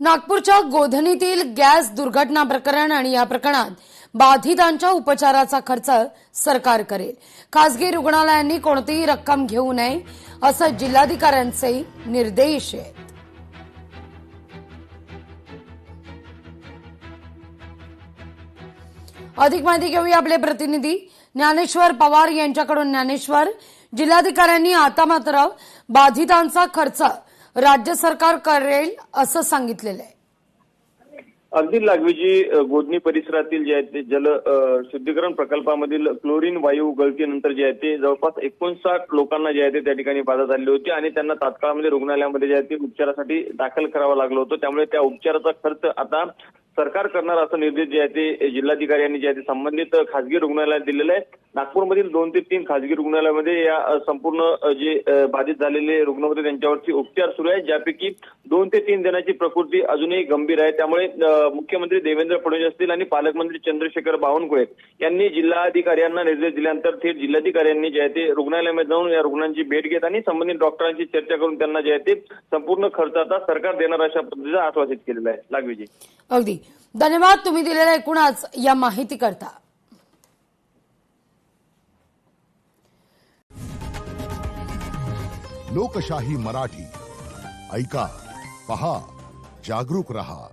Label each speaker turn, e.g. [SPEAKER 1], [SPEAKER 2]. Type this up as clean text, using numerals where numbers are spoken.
[SPEAKER 1] नागपूरच्या गोधनीतील गॅस दुर्घटना प्रकरण आणि या प्रकरणात बाधितांच्या उपचाराचा खर्च सरकार करेल। खासगी रुग्णालयांनी कोणतीही रक्कम घेऊ नये असं जिल्हाधिकाऱ्यांचे निर्देश आहेत। अधिक माहिती घेऊया आपले प्रतिनिधी ज्ञानेश्वर पवार यांच्याकडून। ज्ञानेश्वर, जिल्हाधिकाऱ्यांनी आता मात्र बाधितांचा खर्च राज्य सरकार करेल असं सांगितलेलं आहे।
[SPEAKER 2] अगदी लागवीजी गोधनी परिसरातील जे आहे ते जल शुद्धीकरण प्रकल्पामधील क्लोरीन वायू गळतीनंतर जे आहे ते जवळपास 59 लोकांना जे आहे ते त्या ठिकाणी बाधा झाली होती आणि त्यांना तात्काळमध्ये रुग्णालयामध्ये जे आहे ते उपचारासाठी दाखल करावं लागलं होतं। त्यामुळे त्या उपचाराचा खर्च आता सरकार करणार असं निर्देश जे आहे ते जिल्हाधिकाऱ्यांनी जे आहे ते संबंधित खासगी रुग्णालयात दिलेलं आहे। नागपूरमधील 2 ते 3 खासगी रुग्णालयामध्ये या संपूर्ण जे बाधित झालेले रुग्ण होते त्यांच्यावरती उपचार सुरू आहे, ज्यापैकी 2 ते 3 जणांची प्रकृती अजूनही गंभीर आहे। त्यामुळे मुख्यमंत्री देवेंद्र फडणवीस असतील आणि पालकमंत्री चंद्रशेखर बावनकुळे यांनी जिल्हाधिकाऱ्यांना निर्देश दिल्यानंतर थेट जिल्हाधिकाऱ्यांनी जे आहे ते रुग्णालयामध्ये जाऊन या रुग्णांची भेट घेत आणि संबंधित डॉक्टरांशी चर्चा करून त्यांना जे आहे ते संपूर्ण खर्चाचा सरकार देणार अशा पद्धतीचं आश्वासित केलेलं आहे। लागवीजी,
[SPEAKER 1] अगदी धन्यवाद तुम्ही दिलेल्या एकूणच या माहिती करता।
[SPEAKER 3] लोकशाही मराठी ऐका, पहा, जागरूक रहा।